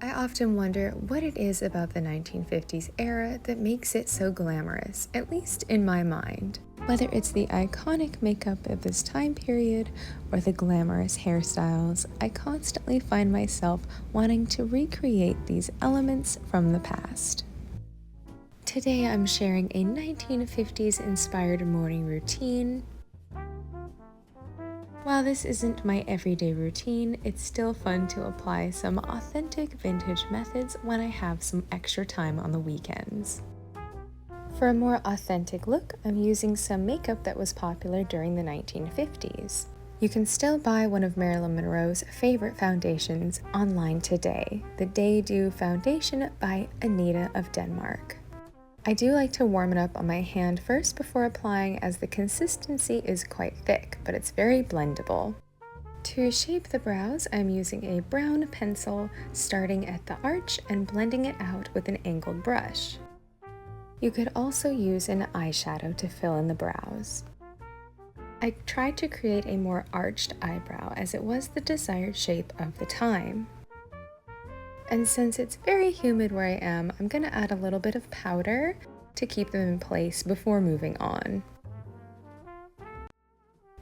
I often wonder what it is about the 1950s era that makes it so glamorous, at least in my mind. Whether it's the iconic makeup of this time period or the glamorous hairstyles, I constantly find myself wanting to recreate these elements from the past. Today I'm sharing a 1950s inspired morning routine. While this isn't my everyday routine, it's still fun to apply some authentic vintage methods when I have some extra time on the weekends. For a more authentic look, I'm using some makeup that was popular during the 1950s. You can still buy one of Marilyn Monroe's favorite foundations online today, the Day Dew Foundation by Anita of Denmark. I do like to warm it up on my hand first before applying, as the consistency is quite thick, but it's very blendable. To shape the brows, I'm using a brown pencil, starting at the arch and blending it out with an angled brush. You could also use an eyeshadow to fill in the brows. I tried to create a more arched eyebrow, as it was the desired shape of the time. And since it's very humid where I am, I'm going to add a little bit of powder to keep them in place before moving on.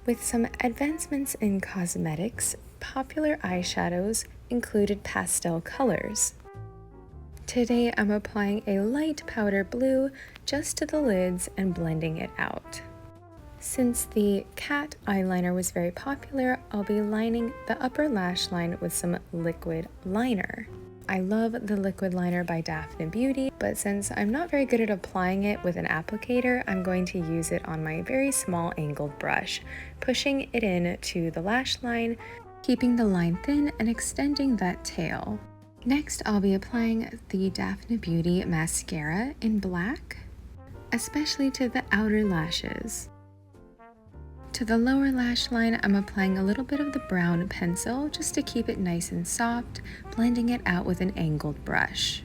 With some advancements in cosmetics, popular eyeshadows included pastel colors. Today I'm applying a light powder blue just to the lids and blending it out. Since the cat eyeliner was very popular, I'll be lining the upper lash line with some liquid liner. I love the liquid liner by Dafna Beauty, but since I'm not very good at applying it with an applicator, I'm going to use it on my very small angled brush, pushing it in to the lash line, keeping the line thin and extending that tail. Next, I'll be applying the Dafna Beauty mascara in black, especially to the outer lashes. To the lower lash line, I'm applying a little bit of the brown pencil just to keep it nice and soft, blending it out with an angled brush.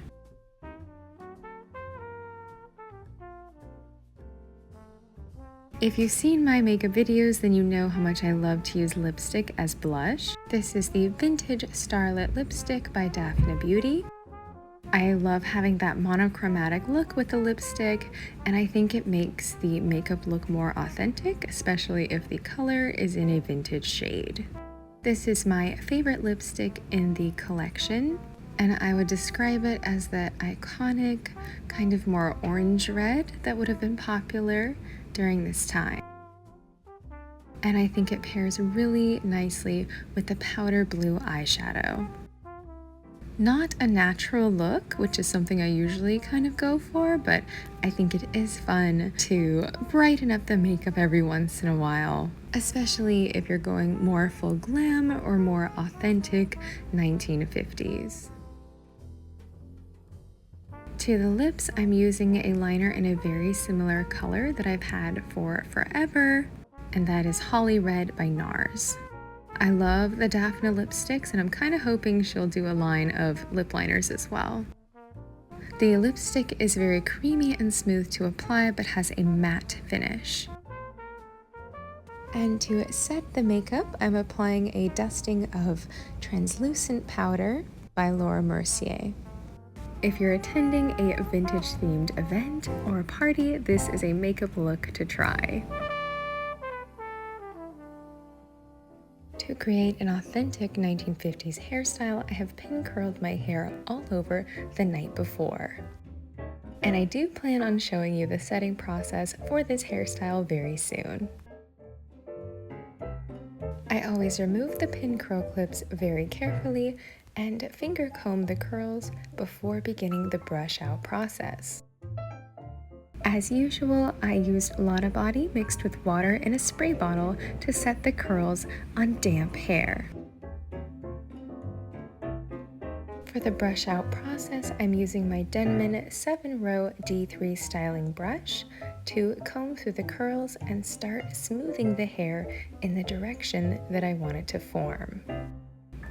If you've seen my makeup videos, then you know how much I love to use lipstick as blush. This is the Vintage Starlit Lipstick by Dafna Beauty. I love having that monochromatic look with the lipstick, and I think it makes the makeup look more authentic, especially if the color is in a vintage shade. This is my favorite lipstick in the collection, and I would describe it as that iconic, kind of more orange red that would have been popular during this time. And I think it pairs really nicely with the powder blue eyeshadow. Not a natural look, which is something I usually kind of go for, but I think it is fun to brighten up the makeup every once in a while, especially if you're going more full glam or more authentic 1950s. To the lips, I'm using a liner in a very similar color that I've had for forever, and that is Holly Red by NARS. I love the Dafna lipsticks, and I'm kind of hoping she'll do a line of lip liners as well. The lipstick is very creamy and smooth to apply, but has a matte finish. And to set the makeup, I'm applying a dusting of translucent powder by Laura Mercier. If you're attending a vintage-themed event or a party, this is a makeup look to try. To create an authentic 1950s hairstyle, I have pin curled my hair all over the night before. And I do plan on showing you the setting process for this hairstyle very soon. I always remove the pin curl clips very carefully and finger comb the curls before beginning the brush out process. As usual, I used Lotta Body mixed with water in a spray bottle to set the curls on damp hair. For the brush out process, I'm using my Denman 7-row D3 styling brush to comb through the curls and start smoothing the hair in the direction that I want it to form.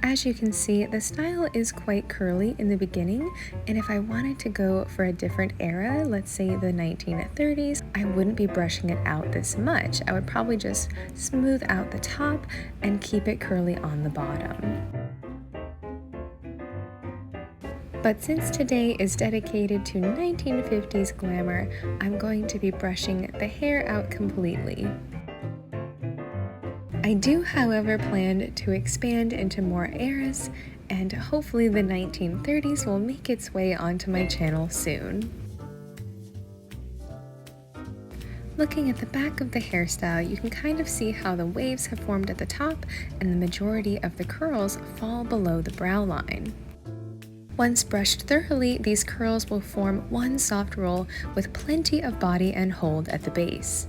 As you can see, the style is quite curly in the beginning, and if I wanted to go for a different era, let's say the 1930s, I wouldn't be brushing it out this much. I would probably just smooth out the top and keep it curly on the bottom. But since today is dedicated to 1950s glamour, I'm going to be brushing the hair out completely. I do, however, plan to expand into more eras, and hopefully the 1930s will make its way onto my channel soon. Looking at the back of the hairstyle, you can kind of see how the waves have formed at the top and the majority of the curls fall below the brow line. Once brushed thoroughly, these curls will form one soft roll with plenty of body and hold at the base.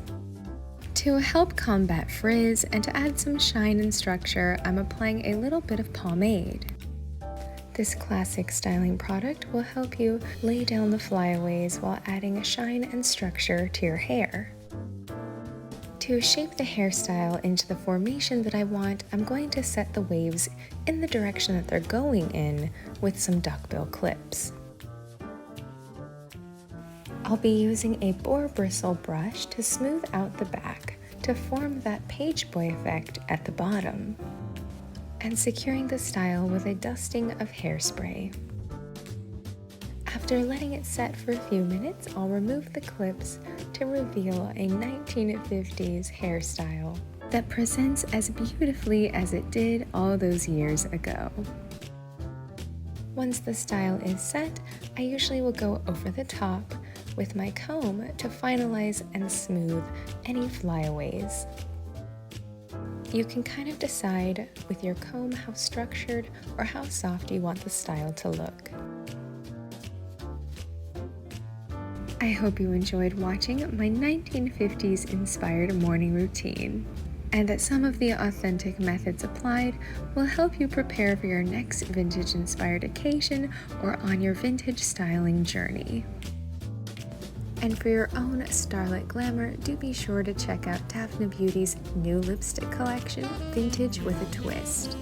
To help combat frizz and to add some shine and structure, I'm applying a little bit of pomade. This classic styling product will help you lay down the flyaways while adding shine and structure to your hair. To shape the hairstyle into the formation that I want, I'm going to set the waves in the direction that they're going in with some duckbill clips. I'll be using a boar bristle brush to smooth out the back to form that page boy effect at the bottom, and securing the style with a dusting of hairspray. After letting it set for a few minutes, I'll remove the clips to reveal a 1950s hairstyle that presents as beautifully as it did all those years ago. Once the style is set, I usually will go over the top with my comb to finalize and smooth any flyaways. You can kind of decide with your comb how structured or how soft you want the style to look. I hope you enjoyed watching my 1950s inspired morning routine, and that some of the authentic methods applied will help you prepare for your next vintage inspired occasion or on your vintage styling journey. And for your own starlit glamour, do be sure to check out Dafna Beauty's new lipstick collection, Vintage with a Twist.